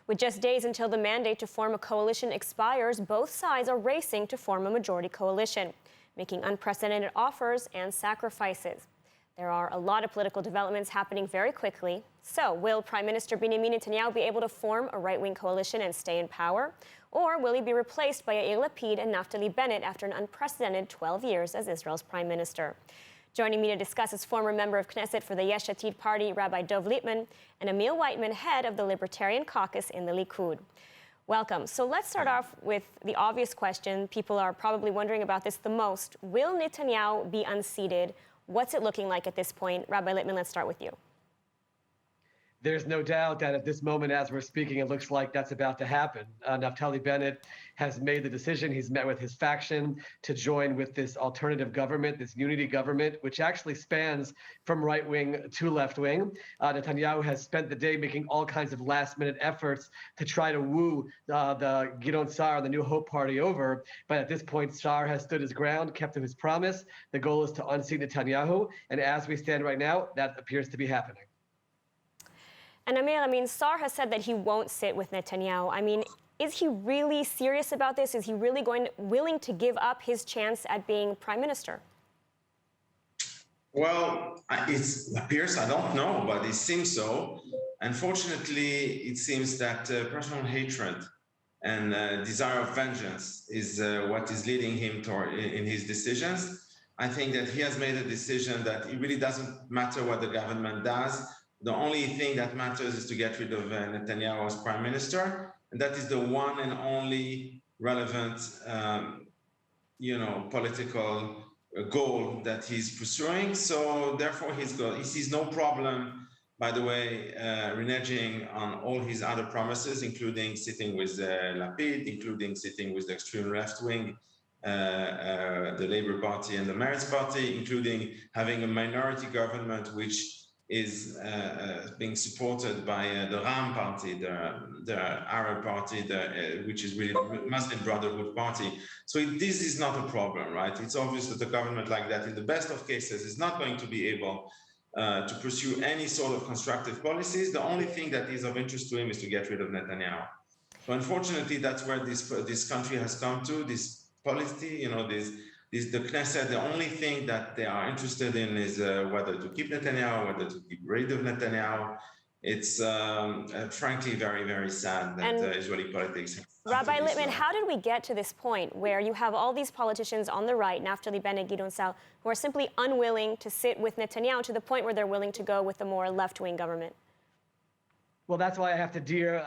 With just days until the mandate to form a coalition expires, both sides are racing to form a majority coalition, making unprecedented offers and sacrifices. There are a lot of political developments happening very quickly. So, will Prime Minister Binyamin Netanyahu be able to form a right-wing coalition and stay in power? Or will he be replaced by Yair Lapid and Naftali Bennett after an unprecedented 12 years as Israel's Prime Minister? Joining me to discuss is former member of Knesset for the Yesh Atid party, Rabbi Dov Lipman, and Amir Weitmann, head of the libertarian caucus in the Likud. Welcome. So let's start off with the obvious question. People are probably wondering about this the most. Will Netanyahu be unseated? What's it looking like at this point? Rabbi Lipman, let's start with you. There's no doubt that at this moment, as we're speaking, it looks like that's about to happen. Naftali Bennett has made the decision. He's met with his faction to join with this alternative government, this unity government, which actually spans from right wing to left wing. Netanyahu has spent the day making all kinds of last minute efforts to try to woo the Gidon Sa'ar, the New Hope Party, over. But at this point, Sa'ar has stood his ground, kept to his promise. The goal is to unseat Netanyahu. And as we stand right now, that appears to be happening. And Amir, Sa'ar has said that he won't sit with Netanyahu. Is he really serious about this? Is he really willing to give up his chance at being prime minister? Well, it appears, I don't know, but it seems so. Unfortunately, it seems that personal hatred and desire of vengeance is what is leading him in his decisions. I think that he has made a decision that it really doesn't matter what the government does. The only thing that matters is to get rid of Netanyahu as prime minister, and that is the one and only relevant, political goal that he's pursuing. So therefore, he sees no problem, by the way, reneging on all his other promises, including sitting with Lapid, including sitting with the extreme left wing, the Labour Party and the Meretz Party, including having a minority government which is being supported by the Ram party, the Arab party, which is really the Muslim Brotherhood party. So this is not a problem, right? It's obvious that a government like that, in the best of cases, is not going to be able to pursue any sort of constructive policies. The only thing that is of interest to him is to get rid of Netanyahu. So unfortunately, that's where this country has come to, this policy, the Knesset, the only thing that they are interested in is whether to keep Netanyahu, whether to keep rid of Netanyahu. It's frankly very, very sad that Israeli politics have. Rabbi Lipman, how did we get to this point where you have all these politicians on the right, Naftali Bennett, Gidon Sa'ar, who are simply unwilling to sit with Netanyahu to the point where they're willing to go with a more left-wing government? Well, that's why I have to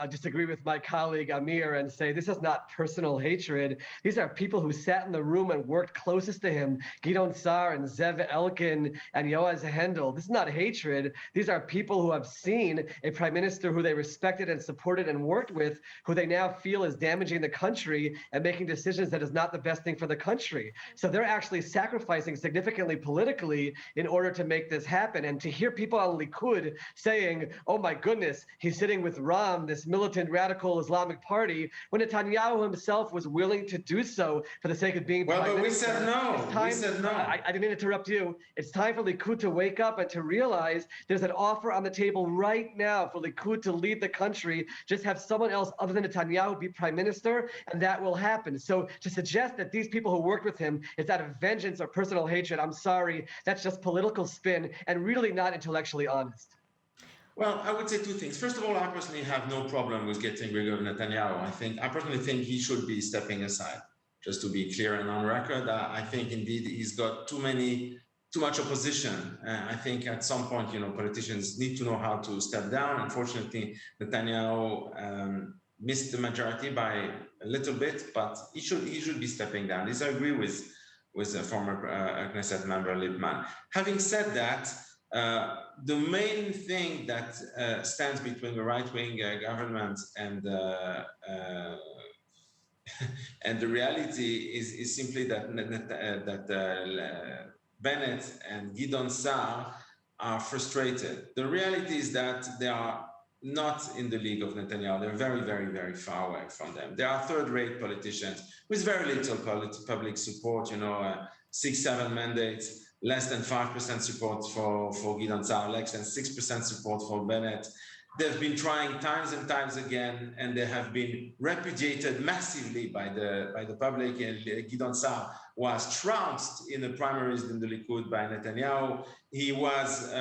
disagree with my colleague Amir and say this is not personal hatred. These are people who sat in the room and worked closest to him, Gidon Sa'ar and Zev Elkin and Yoaz Hendel. This is not hatred. These are people who have seen a prime minister who they respected and supported and worked with, who they now feel is damaging the country and making decisions that is not the best thing for the country. So they're actually sacrificing significantly politically in order to make this happen. And to hear people on Likud saying, oh my goodness, he's sitting with Ram, this militant radical Islamic party, when Netanyahu himself was willing to do so for the sake of being prime minister. We said no. We said no. I didn't mean to interrupt you. It's time for Likud to wake up and to realize there's an offer on the table right now for Likud to lead the country. Just have someone else other than Netanyahu be prime minister, and that will happen. So to suggest that these people who worked with him is out of vengeance or personal hatred, I'm sorry, that's just political spin and really not intellectually honest. Well, I would say two things. First of all, I personally have no problem with getting rid of Netanyahu. I personally think he should be stepping aside, just to be clear and on record. I think indeed he's got too much opposition. I think at some point, politicians need to know how to step down. Unfortunately, Netanyahu missed the majority by a little bit, but he should be stepping down. This I agree with the former Knesset member Lipman. Having said that, the main thing that stands between the right-wing government and the reality is simply that Bennett and Gidon Sa'ar are frustrated. The reality is that they are not in the league of Netanyahu. They're very, very, very far away from them. They are third-rate politicians with very little public support, 6-7 mandates, less than 5% support for Gidon Sa'ar, less than 6% support for Bennett. They've been trying times and times again, and they have been repudiated massively by the public. And Gideon Sa'ar was trounced in the primaries in the Likud by Netanyahu. He was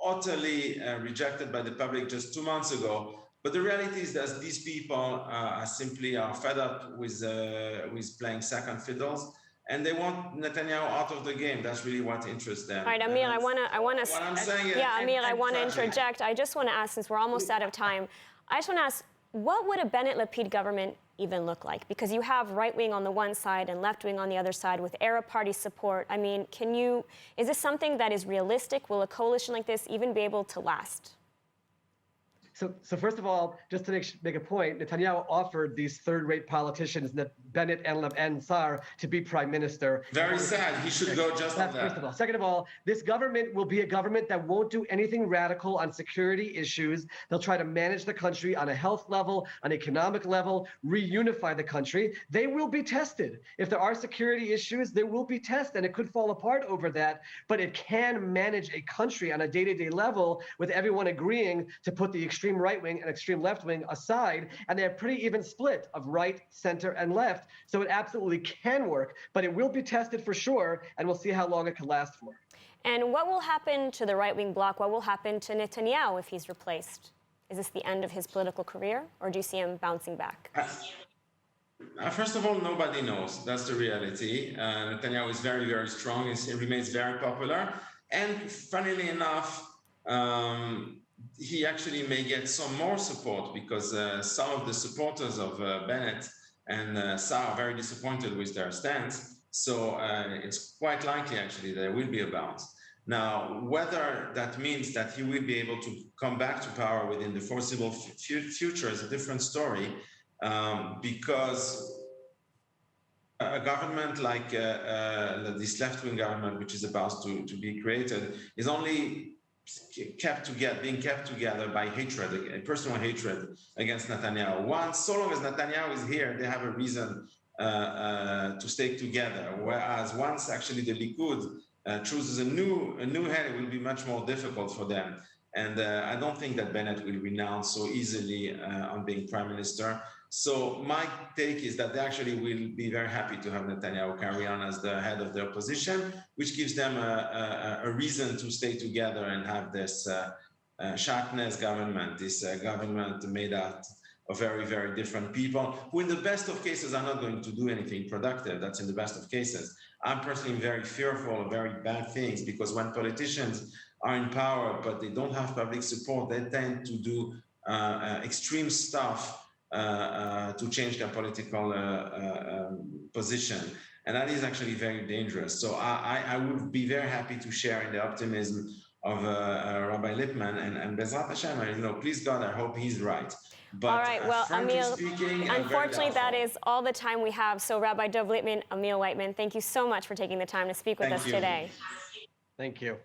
utterly rejected by the public just 2 months ago. But the reality is that these people are fed up with playing second fiddles, and they want Netanyahu out of the game. That's really what interests them. All right, Amir, I want to. What I'm saying is, yeah, Amir, I want to interject. I just want to ask, since we're almost out of time, I just want to ask, what would a Bennett-Lapid government even look like? Because you have right wing on the one side and left wing on the other side with Arab party support. I mean, is this something that is realistic? Will a coalition like this even be able to last? So first of all, just to make a point, Netanyahu offered these third-rate politicians, Bennett and Sa'ar, to be prime minister. Very sad. He should go just on that. First of all. Second of all, this government will be a government that won't do anything radical on security issues. They'll try to manage the country on a health level, on economic level, reunify the country. They will be tested. If there are security issues, there will be tests, and it could fall apart over that. But it can manage a country on a day-to-day level with everyone agreeing to put the extreme right wing and extreme left wing aside, and they have pretty even split of right, center, and left. So it absolutely can work, but it will be tested for sure, and we'll see how long it can last for. And what will happen to the right-wing bloc? What will happen to Netanyahu if he's replaced? Is this the end of his political career, or do you see him bouncing back? First of all, nobody knows. That's the reality. Netanyahu is very, very strong. He remains very popular. And funnily enough, he actually may get some more support because some of the supporters of Bennett and Sa'ar are very disappointed with their stance. So it's quite likely, actually, there will be a bounce. Now, whether that means that he will be able to come back to power within the foreseeable future is a different story, because a government like this left-wing government, which is about to be created, is only being kept together by hatred, a personal hatred against Netanyahu. So long as Netanyahu is here, they have a reason to stay together. Whereas once actually the Likud chooses a new head, it will be much more difficult for them. And I don't think that Bennett will renounce so easily on being prime minister. So my take is that they actually will be very happy to have Netanyahu carry on as the head of the opposition, which gives them a reason to stay together and have this sharpness government, this government made out of very, very different people, who in the best of cases are not going to do anything productive. That's in the best of cases. I'm personally very fearful of very bad things, because when politicians are in power but they don't have public support, they tend to do extreme stuff to change their political position. And that is actually very dangerous. So I would be very happy to share in the optimism of Rabbi Lipman, and Bezrat Hashem, please God, I hope he's right. But all right, well, Amir, unfortunately, that is all the time we have. So Rabbi Dov Lipman, Amir Weitmann, thank you so much for taking the time to speak with us today. Thank you.